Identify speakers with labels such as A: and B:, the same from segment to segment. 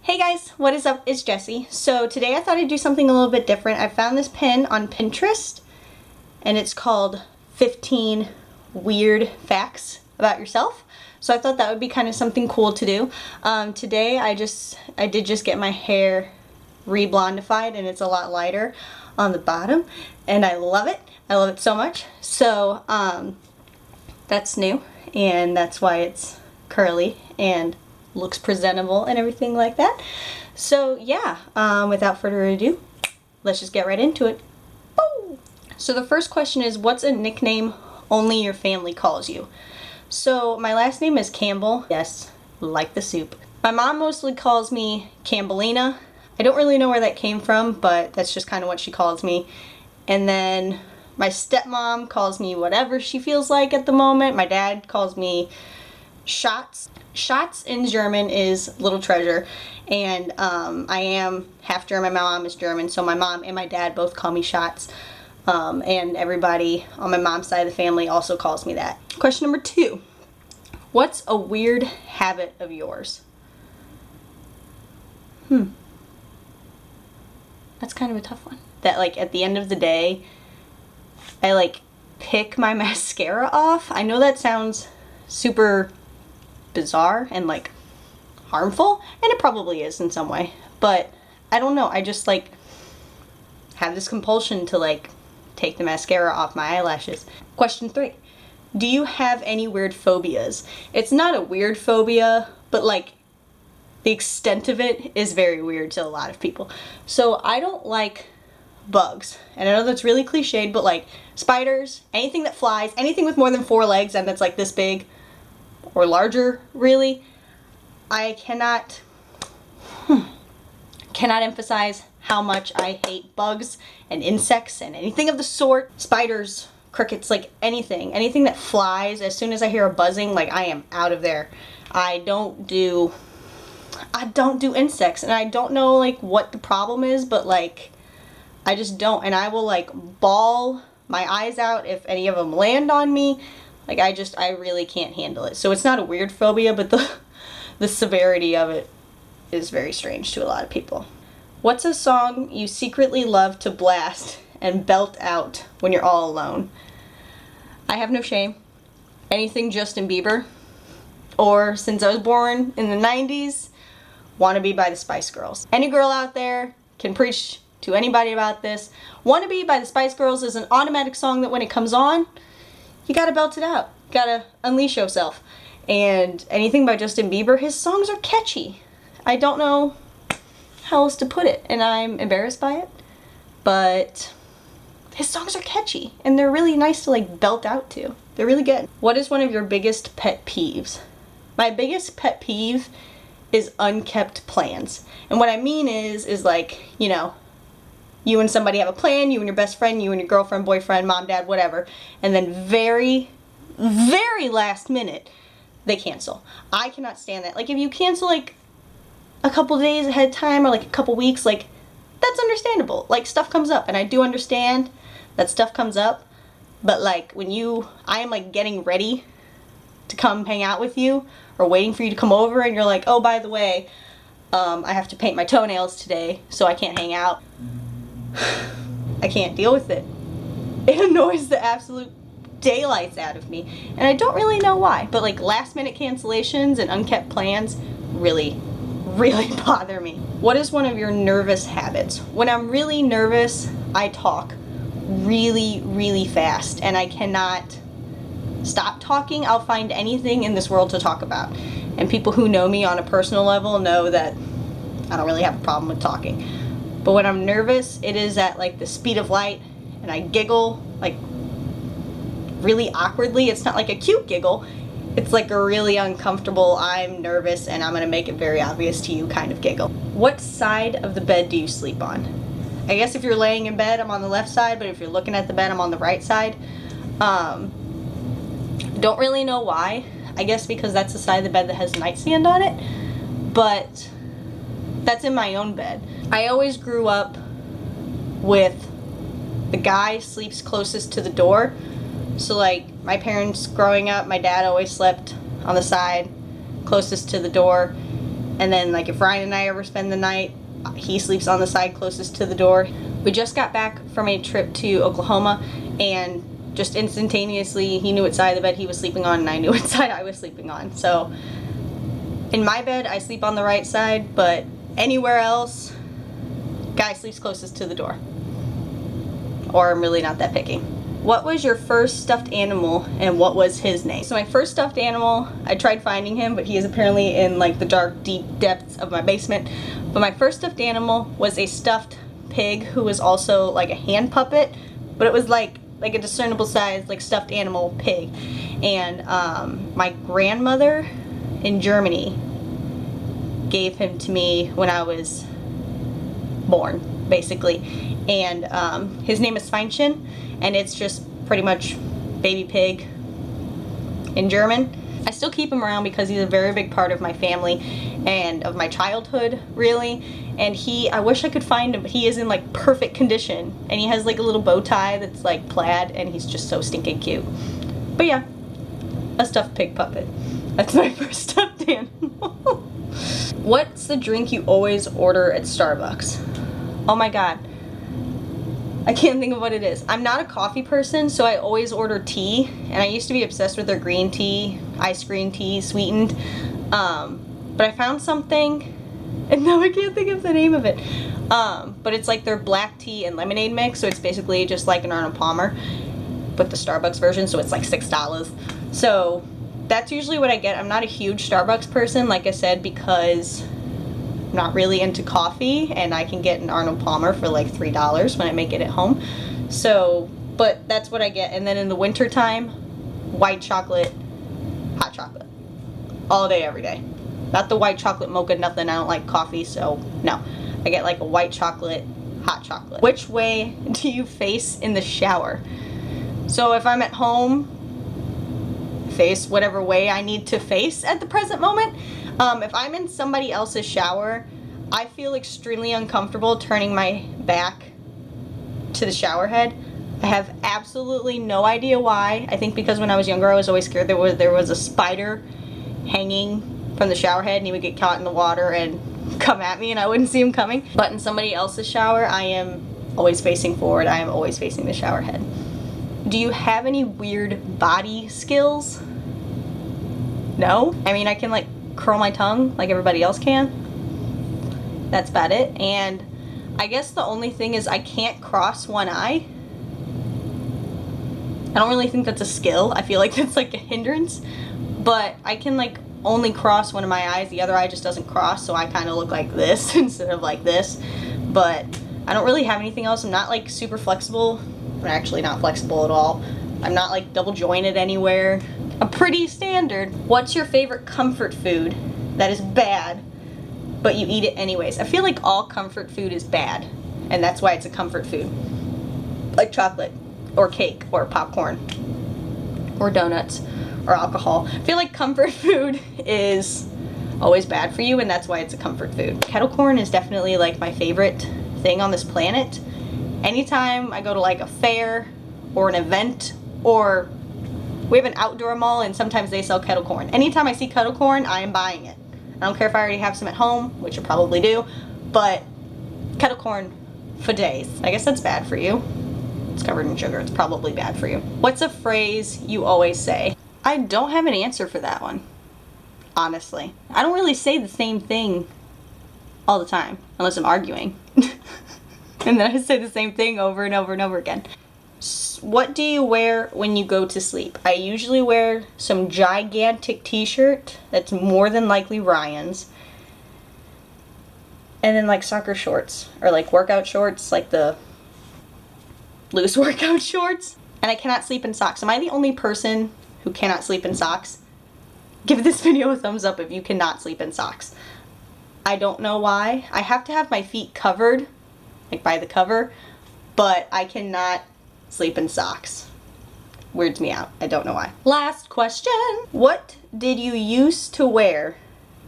A: Hey guys, what is up? It's Jessie. So today I thought I'd do something a little bit different. I found this pin on Pinterest and it's called 15 Weird Facts About Yourself. So I thought that would be kind of something cool to do. Today I did just get my hair re-blondified and it's a lot lighter on the bottom and I love it. I love it so much. So that's new and that's why it's curly and looks presentable and everything like that. So yeah, without further ado, let's just get right into it. Woo! So the first question is, what's a nickname only your family calls you? So my last name is Campbell. Yes, like the soup. My mom mostly calls me Campbellina. I don't really know where that came from, but that's just kind of what she calls me. And then my stepmom calls me whatever she feels like at the moment. My dad calls me Schatz. Schatz in German is little treasure, and I am half German. My mom is German, so my mom and my dad both call me Schatz, and everybody on my mom's side of the family also calls me that. Question number 2. What's a weird habit of yours? That's kind of a tough one. That, like, at the end of the day, I, like, pick my mascara off. I know that sounds super bizarre and like harmful, and it probably is in some way, but I don't know, I just like have this compulsion to like take the mascara off my eyelashes. Question 3. Do you have any weird phobias? It's not a weird phobia, but like the extent of it is very weird to a lot of people. So I don't like bugs, and I know that's really cliched, but like spiders, anything that flies, anything with more than 4 legs and that's like this big or larger, really. I cannot emphasize how much I hate bugs and insects and anything of the sort. Spiders, crickets, like anything that flies. As soon as I hear a buzzing, like I am out of there. I don't do insects, and I don't know like what the problem is, but like I just don't, and I will like bawl my eyes out if any of them land on me. Like I really can't handle it. So it's not a weird phobia, but the severity of it is very strange to a lot of people. What's a song you secretly love to blast and belt out when you're all alone? I have no shame. Anything Justin Bieber, or since I was born in the 90s, Wannabe by the Spice Girls. Any girl out there can preach to anybody about this. Wannabe by the Spice Girls is an automatic song that when it comes on, you gotta belt it out. You gotta unleash yourself. And anything by Justin Bieber, his songs are catchy. I don't know how else to put it, and I'm embarrassed by it, but his songs are catchy, and they're really nice to like belt out to. They're really good. What is one of your biggest pet peeves? My biggest pet peeve is unkept plans. And what I mean is like, you know, you and somebody have a plan, you and your best friend, you and your girlfriend, boyfriend, mom, dad, whatever, and then very, very last minute, they cancel. I cannot stand that. Like, if you cancel, like, a couple days ahead of time or, like, a couple weeks, like, that's understandable. Like, stuff comes up, and I do understand that stuff comes up, but, like, when I am, like, getting ready to come hang out with you or waiting for you to come over, and you're like, oh, by the way, I have to paint my toenails today, so I can't hang out. I can't deal with it. It annoys the absolute daylights out of me, and I don't really know why, but like last minute cancellations and unkept plans really, really bother me. What is one of your nervous habits? When I'm really nervous, I talk really, really fast, and I cannot stop talking. I'll find anything in this world to talk about, and people who know me on a personal level know that I don't really have a problem with talking. But when I'm nervous, it is at like the speed of light, and I giggle like really awkwardly. It's not like a cute giggle. It's like a really uncomfortable, I'm nervous and I'm gonna make it very obvious to you kind of giggle. What side of the bed do you sleep on? I guess if you're laying in bed, I'm on the left side, but if you're looking at the bed, I'm on the right side. Don't really know why. I guess because that's the side of the bed that has a nightstand on it, but that's in my own bed. I always grew up with the guy sleeps closest to the door. So like my parents growing up, my dad always slept on the side closest to the door, And then like if Ryan and I ever spend the night, he sleeps on the side closest to the door. We just got back from a trip to Oklahoma, and just instantaneously he knew what side of the bed he was sleeping on and I knew what side I was sleeping on. So in my bed I sleep on the right side, but anywhere else, guy sleeps closest to the door. Or I'm really not that picky. What was your first stuffed animal and what was his name? So my first stuffed animal, I tried finding him, but he is apparently in like the dark, deep depths of my basement. But my first stuffed animal was a stuffed pig who was also like a hand puppet, but it was like a discernible size, like stuffed animal pig. And my grandmother in Germany gave him to me when I was born, basically. And his name is Schweinchen, and it's just pretty much baby pig in German. I still keep him around because he's a very big part of my family and of my childhood, really. And I wish I could find him, but he is in like perfect condition. And he has like a little bow tie that's like plaid, and he's just so stinking cute. But yeah, a stuffed pig puppet. That's my first stuffed animal. What's the drink you always order at Starbucks? Oh my god. I can't think of what it is. I'm not a coffee person, so I always order tea, and I used to be obsessed with their green tea, iced green tea, sweetened, but I found something, and now I can't think of the name of it, but it's like their black tea and lemonade mix, so it's basically just like an Arnold Palmer, but the Starbucks version, so it's like $6. So that's usually what I get. I'm not a huge Starbucks person, like I said, because not really into coffee, and I can get an Arnold Palmer for like $3 when I make it at home. So, but that's what I get. And then in the winter time, white chocolate, hot chocolate, all day, every day. Not the white chocolate mocha, nothing. I don't like coffee, so no. I get like a white chocolate, hot chocolate. Which way do you face in the shower? So if I'm at home, face whatever way I need to face at the present moment. If I'm in somebody else's shower, I feel extremely uncomfortable turning my back to the shower head. I have absolutely no idea why. I think because when I was younger I was always scared there was a spider hanging from the shower head and he would get caught in the water and come at me and I wouldn't see him coming. But in somebody else's shower, I am always facing forward. I am always facing the shower head. Do you have any weird body skills? No? I mean, I can like curl my tongue like everybody else can. That's about it. And I guess the only thing is I can't cross one eye. I don't really think that's a skill. I feel like that's like a hindrance. But I can like only cross one of my eyes. The other eye just doesn't cross, so I kind of look like this instead of like this. But I don't really have anything else. I'm not like super flexible. I'm actually not flexible at all. I'm not like double jointed anywhere. I'm pretty standard. What's your favorite comfort food that is bad, but you eat it anyways? I feel like all comfort food is bad, and that's why it's a comfort food. Like chocolate, or cake, or popcorn, or donuts, or alcohol. I feel like comfort food is always bad for you, and that's why it's a comfort food. Kettle corn is definitely like my favorite thing on this planet. Anytime I go to like a fair, or an event, or we have an outdoor mall and sometimes they sell kettle corn. Anytime I see kettle corn, I am buying it. I don't care if I already have some at home, which I probably do, but kettle corn for days. I guess that's bad for you. It's covered in sugar. It's probably bad for you. What's a phrase you always say? I don't have an answer for that one, honestly. I don't really say the same thing all the time, unless I'm arguing. And then I say the same thing over and over and over again. What do you wear when you go to sleep? I usually wear some gigantic t-shirt that's more than likely Ryan's. And then like soccer shorts, or like workout shorts, like the loose workout shorts. And I cannot sleep in socks. Am I the only person who cannot sleep in socks? Give this video a thumbs up if you cannot sleep in socks. I don't know why. I have to have my feet covered, like by the cover, but I cannot sleep in socks. Weirds me out. I don't know why. Last question. What did you used to wear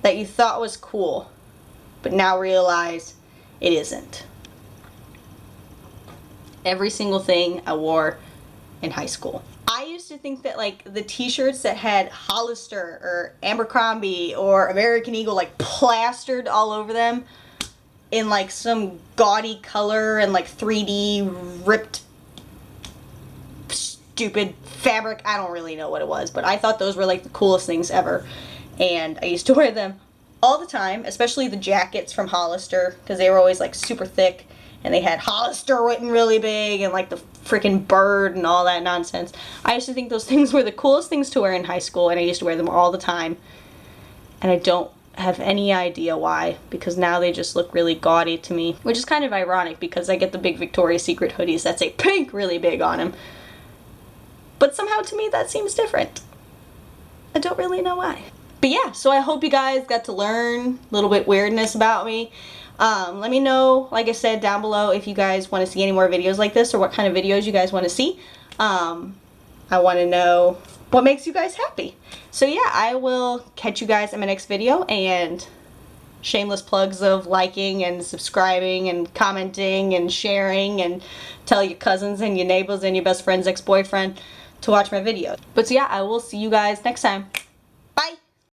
A: that you thought was cool, but now realize it isn't? Every single thing I wore in high school. I used used to think that like the t-shirts that had Hollister or Abercrombie or American Eagle like plastered all over them in like some gaudy color and like 3D ripped stupid fabric, I don't really know what it was, but I thought those were like the coolest things ever, and I used to wear them all the time, especially the jackets from Hollister, because they were always like super thick, and they had Hollister written really big, and like the freaking bird and all that nonsense. I used to think those things were the coolest things to wear in high school, and I used to wear them all the time, and I don't have any idea why, because now they just look really gaudy to me, which is kind of ironic because I get the big Victoria's Secret hoodies that say pink really big on them, but somehow to me that seems different. I don't really know why. But yeah, so I hope you guys got to learn a little bit weirdness about me. Let me know, like I said, down below if you guys want to see any more videos like this or what kind of videos you guys want to see. I want to know what makes you guys happy. So yeah, I will catch you guys in my next video, and shameless plugs of liking and subscribing and commenting and sharing, and tell your cousins and your neighbors and your best friend's ex-boyfriend to watch my videos. But so yeah, I will see you guys next time.